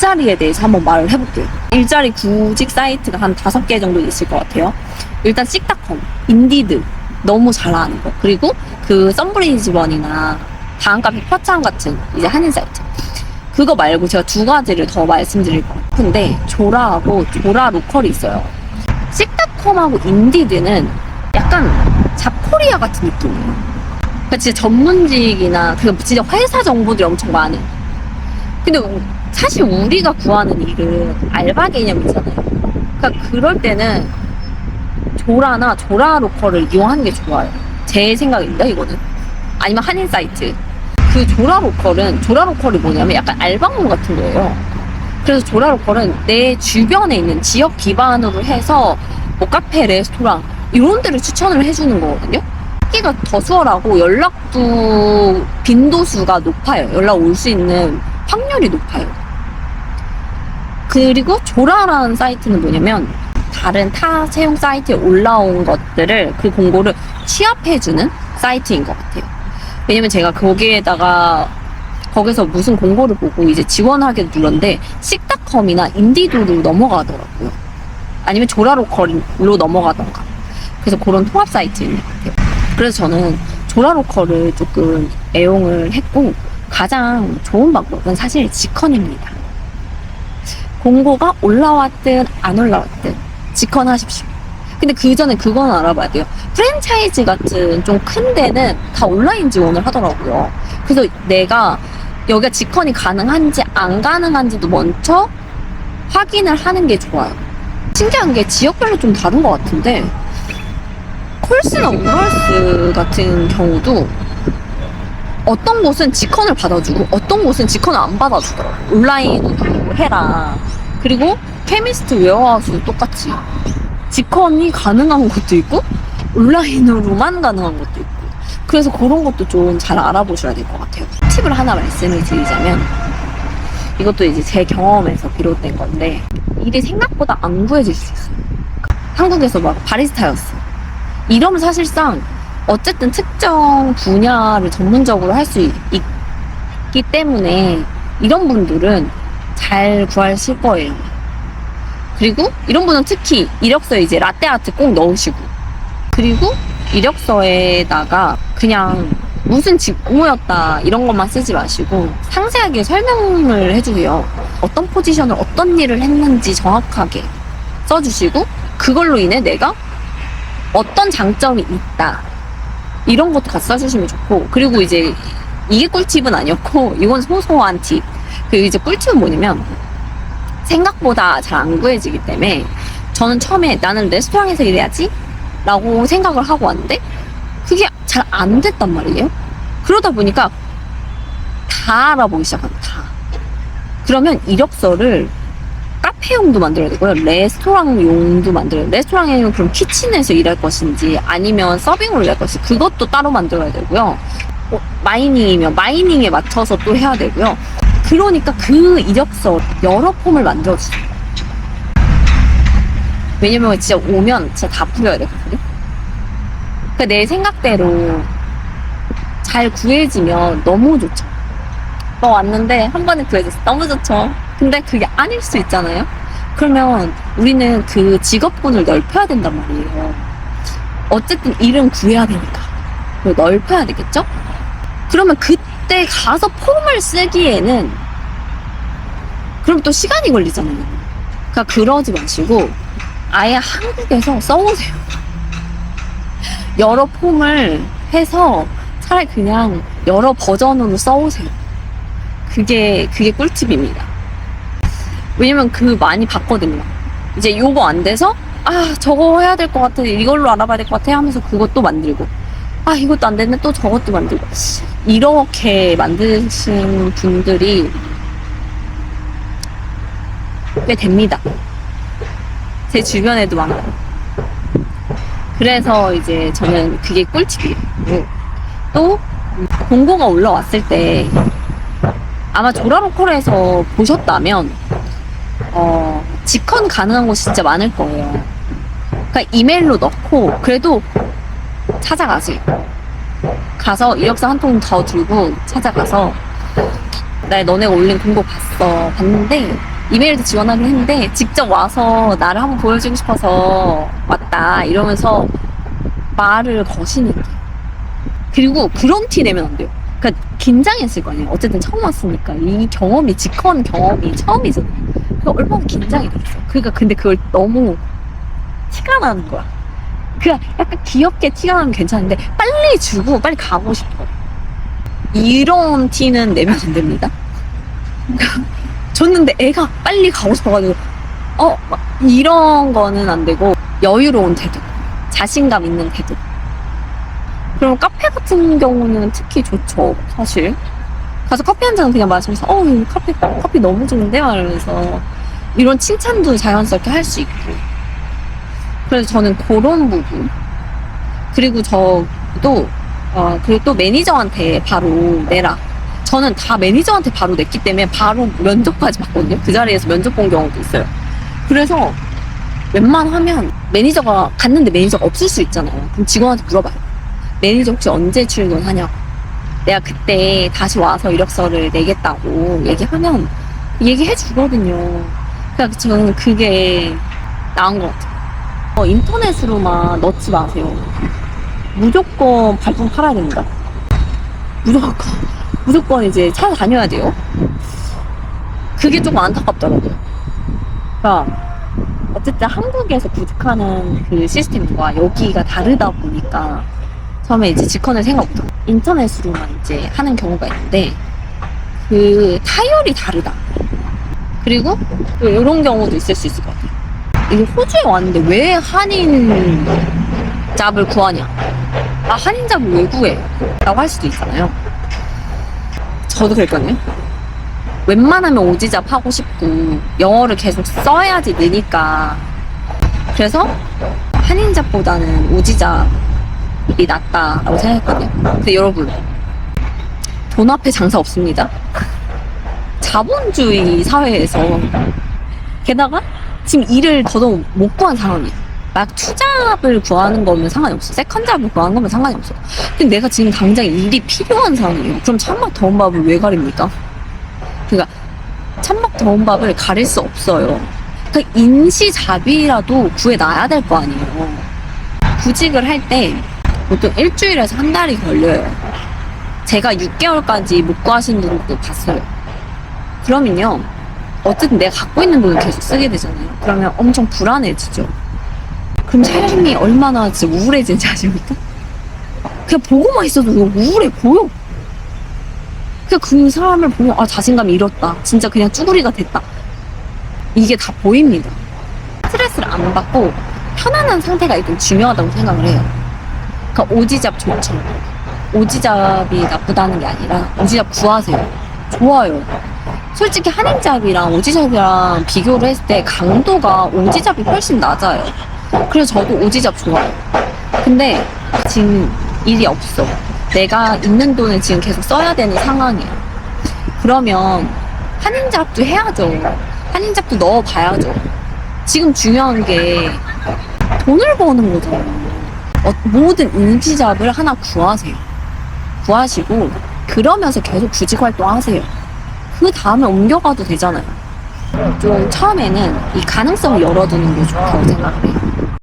일자리에 대해서 한번 말을 해볼게요. 일자리 구직 사이트가 한 5개 정도 있을 것 같아요. 일단 씩닷컴, 인디드 너무 잘 아는 거. 그리고 그 썬브리즈번이나 다음가 백화점 같은 이제 한인 사이트. 그거 말고 제가 2가지를 더 말씀드릴 것 같은데, 조라하고 조라 로컬이 있어요. 씩닷컴하고 인디드는 약간 잡코리아 같은 느낌이에요. 그러니까 진짜 전문직이나 그 진짜 회사 정보들이 엄청 많은. 근데 사실 우리가 구하는 일은 알바 개념이잖아요. 그러니까 그럴 때는 조라나 조라 로컬을 이용하는 게 좋아요. 제 생각입니다, 이거는. 아니면 한인 사이트. 그 조라 로컬이 뭐냐면 약간 알바몬 같은 거예요. 그래서 조라 로컬은 내 주변에 있는 지역 기반으로 해서 뭐 카페, 레스토랑 이런 데를 추천을 해주는 거거든요. 하기가 더 수월하고 연락도 빈도수가 높아요. 연락 올 수 있는 확률이 높아요. 그리고 조라라는 사이트는 뭐냐면 다른 타 채용 사이트에 올라온 것들을, 그 공고를 취합해주는 사이트인 것 같아요. 왜냐면 제가 거기서 무슨 공고를 보고 이제 지원하게 눌렀는데 씩닷컴이나 인디드로 넘어가더라고요. 아니면 조라로컬로 넘어가던가. 그래서 그런 통합 사이트인 것 같아요. 그래서 저는 조라로컬을 조금 애용을 했고, 가장 좋은 방법은 사실 직컨입니다. 공고가 올라왔든 안 올라왔든 직컨하십시오. 근데 그 전에 그건 알아봐야 돼요. 프랜차이즈 같은 좀 큰 데는 다 온라인 지원을 하더라고요. 그래서 내가 여기가 직컨이 가능한지 안 가능한지도 먼저 확인을 하는 게 좋아요. 신기한 게 지역별로 좀 다른 것 같은데, 콜스나 우럴스 같은 경우도 어떤 곳은 직컨을 받아주고 어떤 곳은 직컨을 안 받아주더라고요. 온라인으로 해라. 그리고 케미스트 웨어하우스도 똑같이 직컨이 가능한 것도 있고 온라인으로만 가능한 것도 있고, 그래서 그런 것도 좀 잘 알아보셔야 될 것 같아요. 팁을 하나 말씀을 드리자면, 이것도 이제 제 경험에서 비롯된 건데, 일이 생각보다 안 구해질 수 있어요. 한국에서 막 바리스타였어. 이러면 사실상 어쨌든 특정 분야를 전문적으로 할 수 있기 때문에 이런 분들은 잘 구하실 거예요. 그리고 이런 분은 특히 이력서에 이제 라떼 아트 꼭 넣으시고, 그리고 이력서에다가 그냥 무슨 직무였다 이런 것만 쓰지 마시고 상세하게 설명을 해주세요. 어떤 포지션을 어떤 일을 했는지 정확하게 써주시고, 그걸로 인해 내가 어떤 장점이 있다 이런 것도 같이 써주시면 좋고, 그리고 이제 이게 꿀팁은 아니었고 이건 소소한 팁. 그 이제 꿀팁은 뭐냐면, 생각보다 잘 안 구해지기 때문에 저는 처음에 나는 레스토랑에서 일해야지 라고 생각을 하고 왔는데 그게 잘 안 됐단 말이에요. 그러다 보니까 다 알아보기 시작합니다. 다. 그러면 이력서를 카페용도 만들어야 되고요, 레스토랑용도 만들어야 돼요. 레스토랑에는 그럼 키친에서 일할 것인지 아니면 서빙으로 일할 것인지 그것도 따로 만들어야 되고요. 마이닝이면 마이닝에 맞춰서 또 해야 되고요. 그러니까 그 이력서 여러 폼을 만들어주세요. 왜냐면 진짜 오면 진짜 다 풀어야 되거든요. 그러니까 내 생각대로 잘 구해지면 너무 좋죠. 왔는데 한 번에 구해졌어. 너무 좋죠. 근데 그게 아닐 수 있잖아요. 그러면 우리는 그 직업군을 넓혀야 된단 말이에요. 어쨌든 일은 구해야 되니까 넓혀야 되겠죠? 그러면 그때 가서 폼을 쓰기에는 그럼 또 시간이 걸리잖아요. 그러니까 그러지 마시고 아예 한국에서 써오세요. 여러 폼을 해서 차라리 그냥 여러 버전으로 써오세요. 그게 꿀팁입니다. 왜냐면 많이 봤거든요. 이제 요거 안 돼서 저거 해야 될 것 같아, 이걸로 알아봐야 될 것 같아 하면서 그것도 만들고, 이것도 안 됐네 또 저것도 만들고, 이렇게 만드신 분들이 꽤 됩니다. 제 주변에도 많고. 그래서 이제 저는 그게 꿀팁이에요. 또 공고가 올라왔을 때 아마 조라로컬에서 보셨다면 직컨 가능한 곳이 진짜 많을 거예요. 그러니까 이메일로 넣고 그래도 찾아가세요. 가서 이력서 한 통 더 들고 찾아가서 나 너네가 올린 공고 봤는데 이메일도 지원하긴 했는데 직접 와서 나를 한번 보여주고 싶어서 왔다 이러면서 말을 거시는 게. 그리고 그런 티 내면 안 돼요. 그러니까 긴장했을 거 아니에요. 어쨌든 처음 왔으니까 이 경험이 직컨 경험이 처음이잖아요. 그러니까 얼마나 긴장이 되겠어. 그러니까 근데 그걸 너무 티가 나는 거야. 그냥 약간 귀엽게 티가 나면 괜찮은데 빨리 주고 빨리 가고 싶어. 이런 티는 내면 안 됩니다. 줬는데 애가 빨리 가고 싶어가지고 막 이런 거는 안 되고 여유로운 태도, 자신감 있는 태도. 그럼 카페 같은 경우는 특히 좋죠. 사실 가서 커피 한 잔 그냥 마시면서 이 커피 너무 좋은데 말하면서 이런 칭찬도 자연스럽게 할 수 있고. 그래서 저는 그런 부분. 그리고 저도 그리고 또 매니저한테 바로 내라. 저는 다 매니저한테 바로 냈기 때문에 바로 면접까지 봤거든요. 그 자리에서 면접 본 경우도 있어요. 그래서 웬만하면 매니저가 갔는데 매니저가 없을 수 있잖아요. 그럼 직원한테 물어봐요. 매니저 혹시 언제 출근하냐고. 내가 그때 다시 와서 이력서를 내겠다고 얘기하면 얘기해 주거든요. 그러니까 저는 그게 나은 것 같아요. 인터넷으로만 넣지 마세요. 무조건 발품 팔아야 됩니다. 무조건 이제 찾아다녀야 돼요. 그게 조금 안타깝더라고요. 그러니까 어쨌든 한국에서 구직하는 그 시스템과 여기가 다르다 보니까 처음에 이제 직컨을 생각 못하고 인터넷으로만 이제 하는 경우가 있는데 그 타율이 다르다. 그리고 또 이런 경우도 있을 수 있을 것 같아요. 이게 호주에 왔는데 왜 한인 잡을 구하냐? 한인 잡을 왜 구해? 라고 할 수도 있잖아요. 저도 그랬거든요. 웬만하면 오지잡 하고 싶고 영어를 계속 써야지 느니까. 그래서 한인잡보다는 오지잡이 낫다라고 생각했거든요. 근데 여러분, 돈 앞에 장사 없습니다. 자본주의 사회에서 게다가 지금 일을 더더욱 못 구한 상황이에요. 막 투잡을 구하는 거면 상관이 없어. 세컨잡을 구하는 거면 상관이 없어. 근데 내가 지금 당장 일이 필요한 상황이에요. 그럼 찬밥 더운 밥을 왜 가립니까? 그러니까 찬밥 더운 밥을 가릴 수 없어요. 그러니까 임시잡이라도 구해놔야 될 거 아니에요. 구직을 할 때 보통 일주일에서 한 달이 걸려요. 제가 6개월까지 못 구하신 분도 봤어요. 그러면요, 어쨌든 내가 갖고 있는 돈을 계속 쓰게 되잖아요. 그러면 엄청 불안해지죠. 그럼 삶이 얼마나 진짜 우울해지는지 아십니까? 그냥 보고만 있어도 우울해 보여. 그냥 그 사람을 보면 자신감이 잃었다. 진짜 그냥 쭈구리가 됐다. 이게 다 보입니다. 스트레스를 안 받고 편안한 상태가 일단 중요하다고 생각을 해요. 그러니까 오지잡 좋죠. 오지잡이 나쁘다는 게 아니라 오지잡 구하세요. 좋아요. 솔직히 한인잡이랑 오지잡이랑 비교를 했을 때 강도가 오지잡이 훨씬 낮아요. 그래서 저도 오지잡 좋아요. 근데 지금 일이 없어. 내가 있는 돈을 지금 계속 써야 되는 상황이야. 그러면 한인잡도 해야죠. 한인잡도 넣어봐야죠. 지금 중요한 게 돈을 버는 거잖아요. 모든 임시잡을 하나 구하세요. 구하시고 그러면서 계속 구직 활동하세요. 그 다음에 옮겨가도 되잖아요. 좀 처음에는 이 가능성을 열어두는 게 좋다고 생각을 해요.